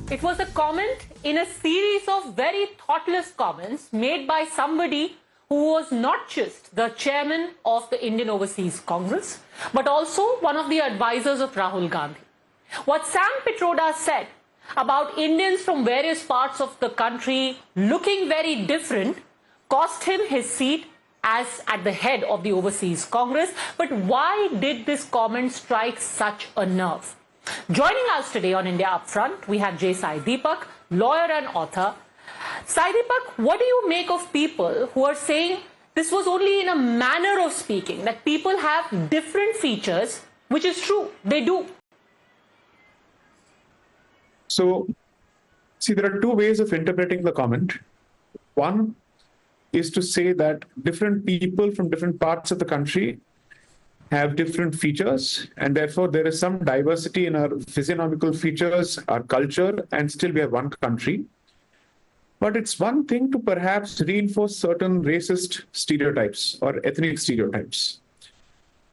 It was a comment in a series of very thoughtless comments made by somebody who was not just the chairman of the Indian Overseas Congress, but also one of the advisors of Rahul Gandhi. What Sam Pitroda said about Indians from various parts of the country looking very different cost him his seat as at the head of the Overseas Congress. But why did this comment strike such a nerve? Joining us today on India Upfront, we have Sai Deepak, lawyer and author. Sai Deepak, what do you make of people who are saying this was only in a manner of speaking, that people have different features, which is true, they do? So, see, there are two ways of interpreting the comment. One is to say that different people from different parts of the country have different features, and therefore there is some diversity in our physiognomical features, our culture, and still we have one country. But it's one thing to perhaps reinforce certain racist stereotypes or ethnic stereotypes.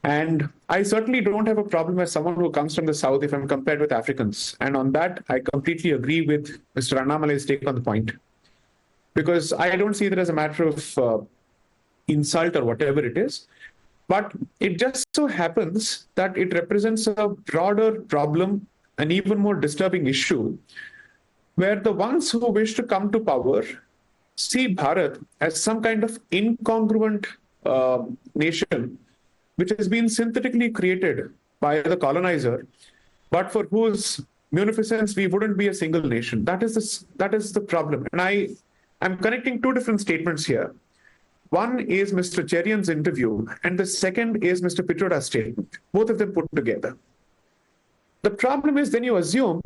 And I certainly don't have a problem as someone who comes from the South if I'm compared with Africans. And on that, I completely agree with Mr. Annamalai's take on the point. Because I don't see that as a matter of insult or whatever it is. But it just so happens that it represents a broader problem, an even more disturbing issue, where the ones who wish to come to power see Bharat as some kind of incongruent nation, which has been synthetically created by the colonizer, but for whose munificence we wouldn't be a single nation. That is the problem. And I'm connecting two different statements here. One is Mr. Cherian's interview, and the second is Mr. Pitroda's statement, both of them put together. The problem is then you assume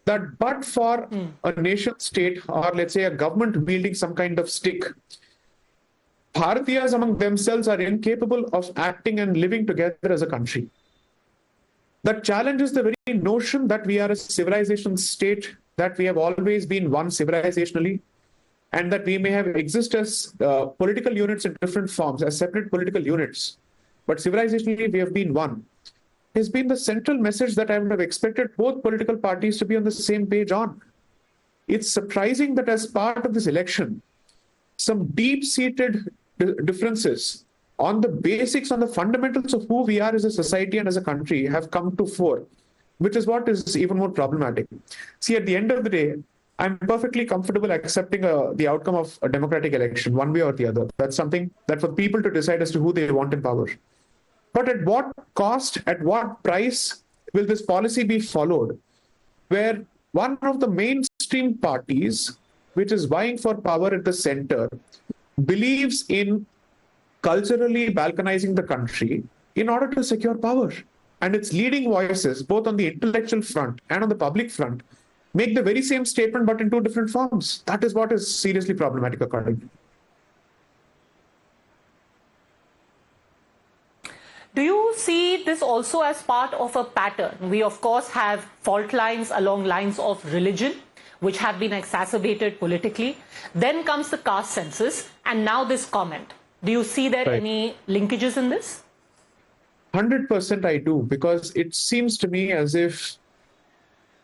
that but for a nation state, or let's say a government wielding some kind of stick, Bharatiyas among themselves are incapable of acting and living together as a country. That challenges the very notion that we are a civilization state, that we have always been one civilizationally, and that we may have exist as political units in different forms, as separate political units. But civilizationally, we have been one. Has been the central message that I would have expected both political parties to be on the same page on. It's surprising that as part of this election, some deep-seated differences on the basics, on the fundamentals of who we are as a society and as a country have come to fore, which is what is even more problematic. See, at the end of the day, I'm perfectly comfortable accepting the outcome of a democratic election, one way or the other. That's something that for people to decide as to who they want in power. But at what cost, at what price will this policy be followed, where one of the mainstream parties, which is vying for power at the center, believes in culturally balkanizing the country in order to secure power? And its leading voices, both on the intellectual front and on the public front, make the very same statement but in two different forms. That is what is seriously problematic, according to me. Do you see this also as part of a pattern? We, of course, have fault lines along lines of religion, which have been exacerbated politically. Then comes the caste census, and now this comment. Do you see there any linkages in this? 100% I do, because it seems to me as if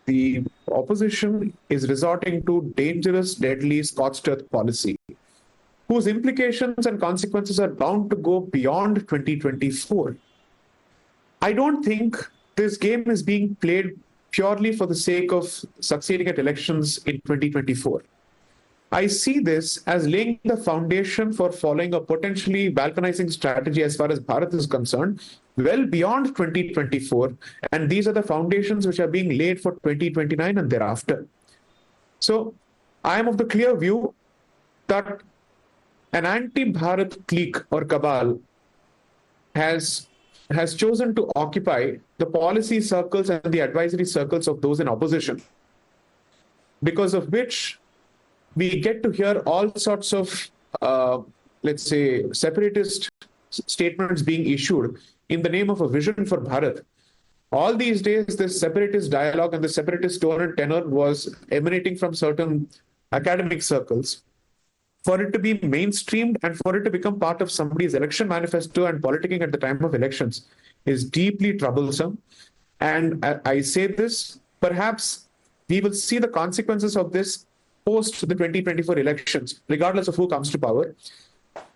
the opposition is resorting to dangerous, deadly scorched earth policy, whose implications and consequences are bound to go beyond 2024. I don't think this game is being played purely for the sake of succeeding at elections in 2024. I see this as laying the foundation for following a potentially balkanizing strategy as far as Bharat is concerned, well beyond 2024. And these are the foundations which are being laid for 2029 and thereafter. So I am of the clear view that an anti-Bharat clique or cabal has chosen to occupy the policy circles and the advisory circles of those in opposition, because of which we get to hear all sorts of, let's say, separatist statements being issued in the name of a vision for Bharat. All these days, this separatist dialogue and the separatist tone and tenor was emanating from certain academic circles. For it to be mainstreamed and for it to become part of somebody's election manifesto and politicking at the time of elections is deeply troublesome. And I say this, perhaps we will see the consequences of this post the 2024 elections, regardless of who comes to power.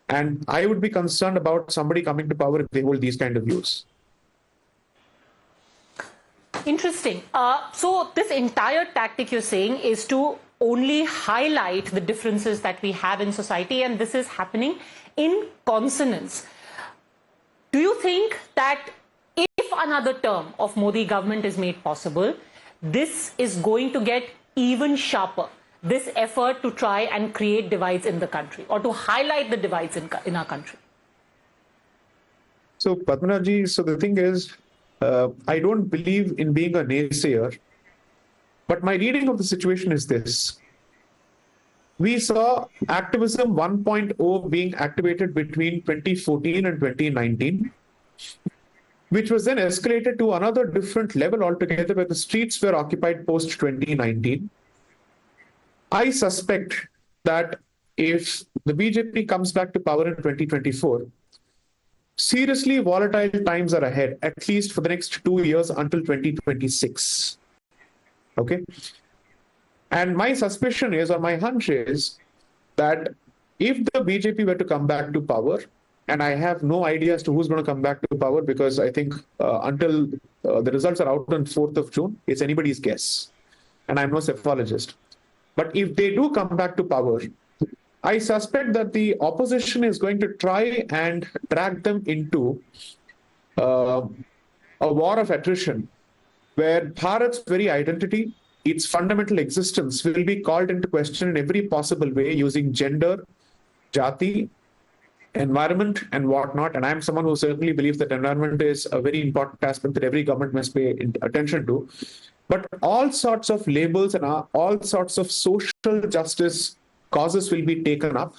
And I would be concerned about somebody coming to power if they hold these kind of views. Interesting. So this entire tactic you're saying is to only highlight the differences that we have in society, and this is happening in consonance. Do you think that if another term of Modi government is made possible, this is going to get even sharper, this effort to try and create divides in the country or to highlight the divides in our country? So, Padmaja, so the thing is, I don't believe in being a naysayer, but my reading of the situation is this. We saw activism 1.0 being activated between 2014 and 2019, which was then escalated to another different level altogether where the streets were occupied post 2019. I suspect that if the BJP comes back to power in 2024, seriously volatile times are ahead, at least for the next 2 years until 2026. Okay? And my suspicion is, or my hunch is, that if the BJP were to come back to power, and I have no idea as to who's going to come back to power, because I think until the results are out on 4th of June, it's anybody's guess. And I'm no cephalogist. But if they do come back to power, I suspect that the opposition is going to try and drag them into a war of attrition, where Bharat's very identity, its fundamental existence will be called into question in every possible way using gender, jati, environment, and whatnot. And I'm someone who certainly believes that environment is a very important aspect that every government must pay attention to. But all sorts of labels and all sorts of social justice causes will be taken up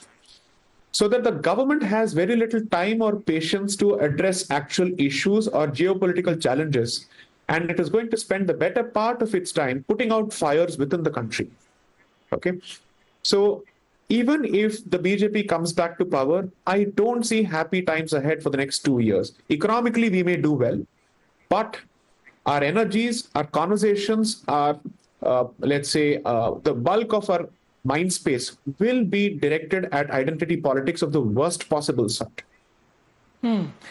so that the government has very little time or patience to address actual issues or geopolitical challenges. And it is going to spend the better part of its time putting out fires within the country. Okay. So even if the BJP comes back to power, I don't see happy times ahead for the next 2 years. Economically, we may do well, but our energies, our conversations, our, the bulk of our mind space will be directed at identity politics of the worst possible sort.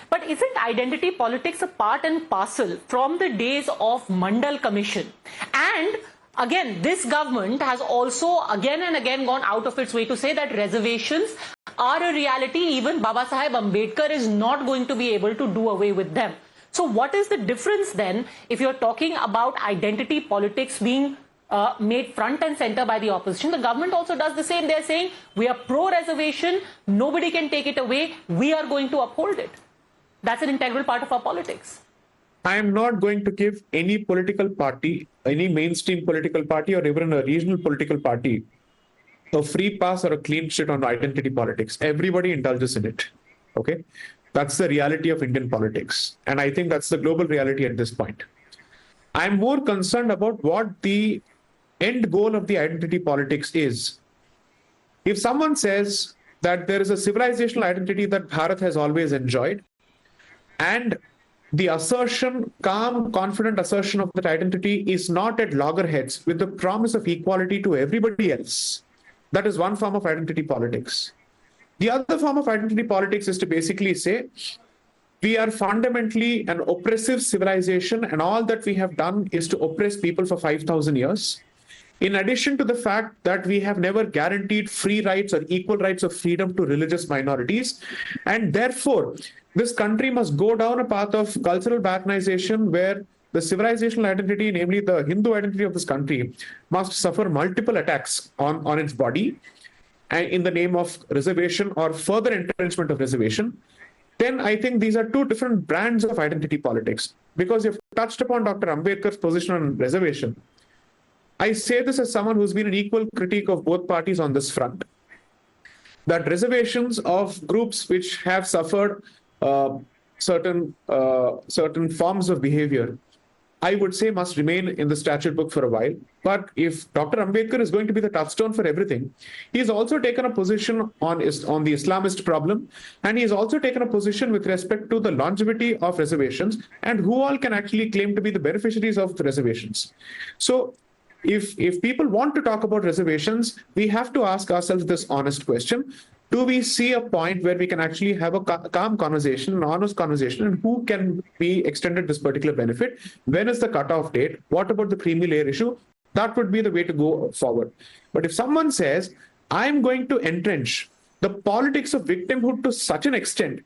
But isn't identity politics a part and parcel from the days of Mandal Commission? And again, this government has also again and again gone out of its way to say that reservations are a reality. Even Baba Saheb Ambedkar is not going to be able to do away with them. So what is the difference then if you're talking about identity politics being made front and center by the opposition? The government also does the same. They're saying we are pro-reservation, nobody can take it away, we are going to uphold it. That's an integral part of our politics. I am not going to give any political party, any mainstream political party or even a regional political party a free pass or a clean sheet on identity politics. Everybody indulges in it. Okay? That's the reality of Indian politics. And I think that's the global reality at this point. I'm more concerned about what the end goal of the identity politics is. If someone says that there is a civilizational identity that Bharat has always enjoyed, and the assertion, calm, confident assertion of that identity is not at loggerheads with the promise of equality to everybody else, that is one form of identity politics. The other form of identity politics is to basically say, we are fundamentally an oppressive civilization, and all that we have done is to oppress people for 5,000 years. In addition to the fact that we have never guaranteed free rights or equal rights of freedom to religious minorities, and therefore, this country must go down a path of cultural balkanization where the civilizational identity, namely the Hindu identity of this country, must suffer multiple attacks on its body and in the name of reservation or further entrenchment of reservation. Then I think these are two different brands of identity politics. Because you've touched upon Dr. Ambedkar's position on reservation. I say this as someone who's been an equal critique of both parties on this front. That reservations of groups which have suffered certain forms of behavior, I would say must remain in the statute book for a while. But if Dr. Ambedkar is going to be the touchstone for everything, he's also taken a position on the Islamist problem, and he's also taken a position with respect to the longevity of reservations and who all can actually claim to be the beneficiaries of the reservations. So if people want to talk about reservations, we have to ask ourselves this honest question. Do we see a point where we can actually have a calm conversation, an honest conversation, and who can be extended this particular benefit? When is the cutoff date? What about the creamy layer issue? That would be the way to go forward. But if someone says, I'm going to entrench the politics of victimhood to such an extent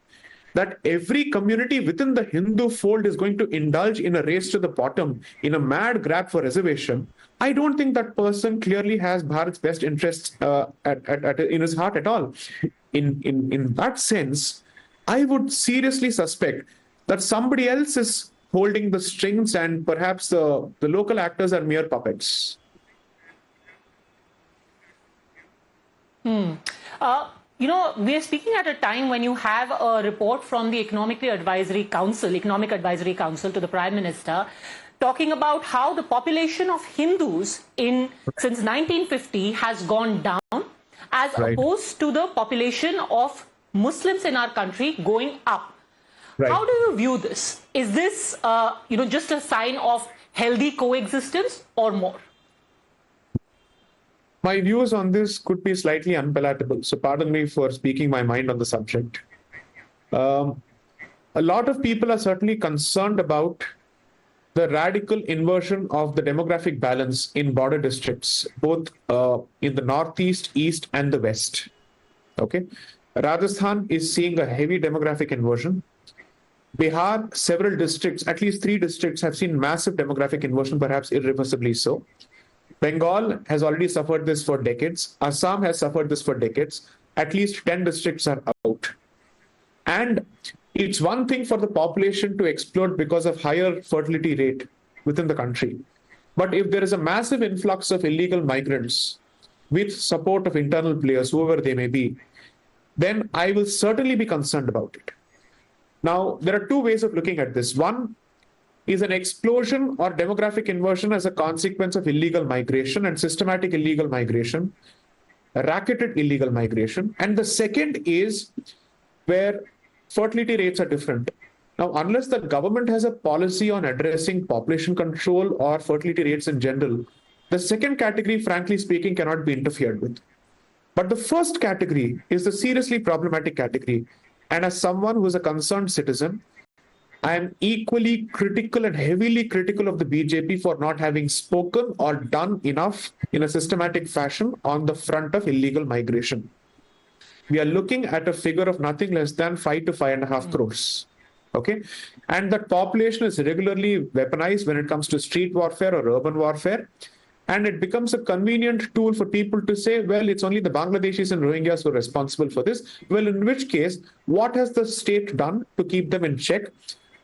that every community within the Hindu fold is going to indulge in a race to the bottom, in a mad grab for reservation, I don't think that person clearly has Bharat's best interests in his heart at all. In that sense, I would seriously suspect that somebody else is holding the strings and perhaps the local actors are mere puppets. We are speaking at a time when you have a report from the Economic Advisory Council to the Prime Minister, talking about how the population of Hindus since 1950 has gone down, as opposed to the population of Muslims in our country going up. Right. How do you view this? Is this, just a sign of healthy coexistence or more? My views on this could be slightly unpalatable, so pardon me for speaking my mind on the subject. A lot of people are certainly concerned about the radical inversion of the demographic balance in border districts, both in the northeast, east, and the west. Okay, Rajasthan is seeing a heavy demographic inversion. Bihar, several districts, at least 3 districts, have seen massive demographic inversion, perhaps irreversibly so. Bengal has already suffered this for decades. Assam has suffered this for decades. At least 10 districts are out. And it's one thing for the population to explode because of higher fertility rate within the country. But if there is a massive influx of illegal migrants with support of internal players, whoever they may be, then I will certainly be concerned about it. Now, there are 2 ways of looking at this. One is an explosion or demographic inversion as a consequence of illegal migration and systematic illegal migration, racketed illegal migration. And the second is where fertility rates are different. Now, unless the government has a policy on addressing population control or fertility rates in general, the second category, frankly speaking, cannot be interfered with. But the first category is the seriously problematic category. And as someone who is a concerned citizen, I am equally critical and heavily critical of the BJP for not having spoken or done enough in a systematic fashion on the front of illegal migration. We are looking at a figure of nothing less than 5 to 5.5 crores. Okay. And that population is regularly weaponized when it comes to street warfare or urban warfare. And it becomes a convenient tool for people to say, well, it's only the Bangladeshis and Rohingyas who are responsible for this. Well, in which case, what has the state done to keep them in check,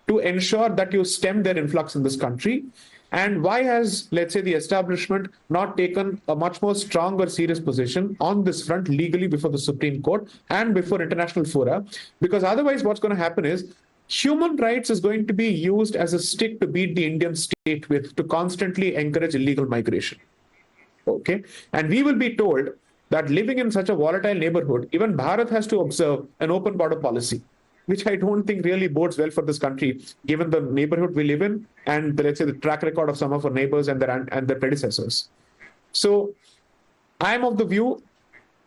to ensure that you stem their influx in this country? And why has, let's say, the establishment not taken a much more strong or serious position on this front legally before the Supreme Court and before international fora? Because otherwise what's going to happen is human rights is going to be used as a stick to beat the Indian state with, to constantly encourage illegal migration. Okay. And we will be told that living in such a volatile neighborhood, even Bharat has to observe an open border policy, which I don't think really bodes well for this country, given the neighborhood we live in and let's say the track record of some of our neighbors and their predecessors. So I'm of the view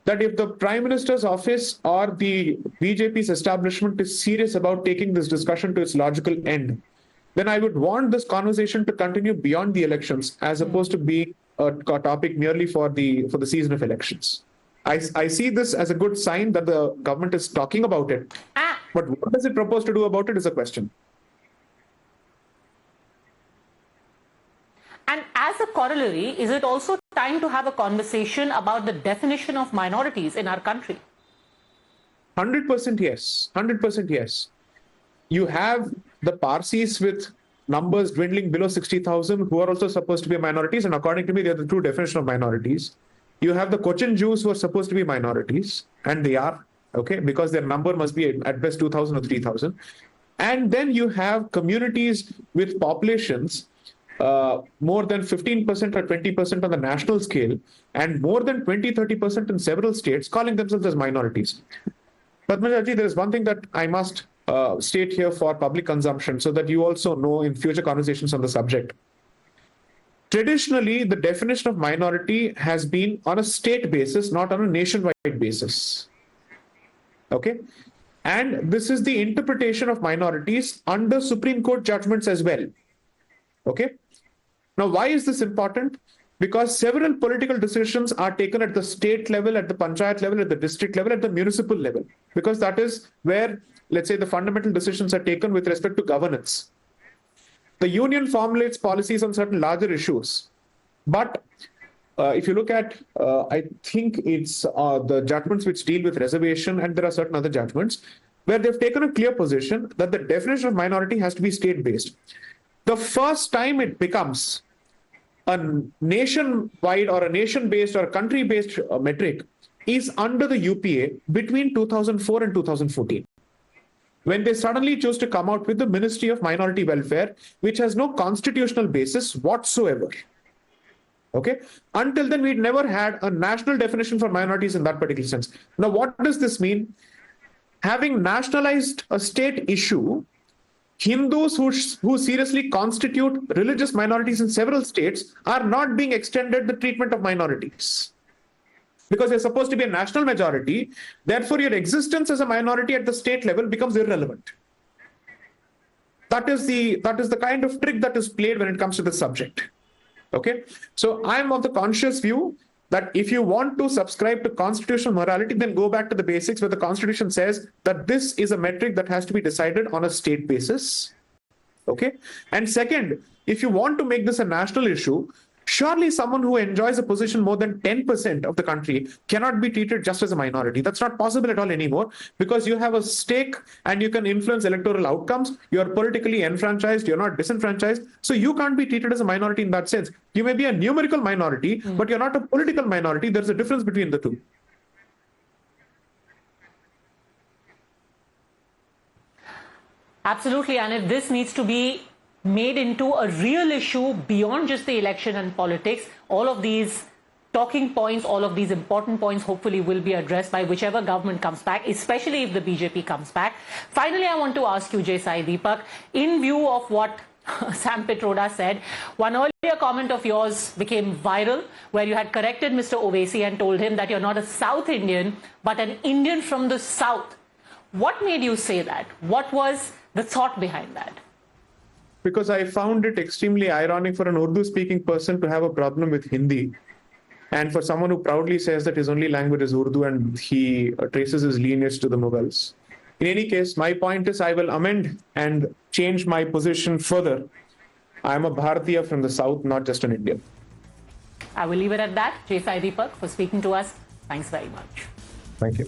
that if the Prime Minister's office or the BJP's establishment is serious about taking this discussion to its logical end, then I would want this conversation to continue beyond the elections as opposed to being a topic merely for the season of elections. I see this as a good sign that the government is talking about it. But what does it propose to do about it is a question. And as a corollary, is it also time to have a conversation about the definition of minorities in our country? 100% yes. 100% yes. You have the Parsis with numbers dwindling below 60,000 who are also supposed to be minorities. And according to me, they're the true definition of minorities. You have the Cochin Jews who are supposed to be minorities, and they are, okay, because their number must be at best 2,000 or 3,000. And then you have communities with populations more than 15% or 20% on the national scale, and more than 20-30% in several states calling themselves as minorities. Padmaja Ji, there is one thing that I must state here for public consumption so that you also know in future conversations on the subject. traditionally, the definition of minority has been on a state basis, not on a nationwide basis. Okay? And this is the interpretation of minorities under Supreme Court judgments as well. Okay? Now, why is this important? Because several political decisions are taken at the state level, at the panchayat level, at the district level, at the municipal level, because that is where, let's say, the fundamental decisions are taken with respect to governance. The union formulates policies on certain larger issues. But if you look at, I think it's the judgments which deal with reservation, and there are certain other judgments where they've taken a clear position that the definition of minority has to be state-based. The first time it becomes a nationwide or a nation-based or a country-based metric is under the UPA between 2004 and 2014. When they suddenly chose to come out with the Ministry of Minority Welfare, which has no constitutional basis whatsoever. Okay? Until then, we'd never had a national definition for minorities in that particular sense. Now, what does this mean? Having nationalized a state issue, Hindus who seriously constitute religious minorities in several states are not being extended the treatment of minorities. Because they're supposed to be a national majority, therefore your existence as a minority at the state level becomes irrelevant. That is the kind of trick that is played when it comes to this subject. Okay? So I'm of the conscious view that if you want to subscribe to constitutional morality, then go back to the basics where the Constitution says that this is a metric that has to be decided on a state basis. Okay? And second, if you want to make this a national issue, surely someone who enjoys a position more than 10% of the country cannot be treated just as a minority. That's not possible at all anymore, because you have a stake and you can influence electoral outcomes. You're politically enfranchised, you're not disenfranchised. So you can't be treated as a minority in that sense. You may be a numerical minority, but you're not a political minority. There's a difference between the two. Absolutely. And if this needs to be made into a real issue beyond just the election and politics, all of these talking points, all of these important points hopefully will be addressed by whichever government comes back, especially if the BJP comes back. Finally, I want to ask you, Sai Deepak, in view of what Sam Pitroda said, one earlier comment of yours became viral where you had corrected Mr. Owaisi and told him that you're not a South Indian, but an Indian from the South. What made you say that? What was the thought behind that? Because I found it extremely ironic for an Urdu-speaking person to have a problem with Hindi, and for someone who proudly says that his only language is Urdu and he traces his lineage to the Mughals. In any case, my point is I will amend and change my position further. I am a Bharatiya from the South, not just an Indian. I will leave it at that. Sai Deepak, for speaking to us, thanks very much. Thank you.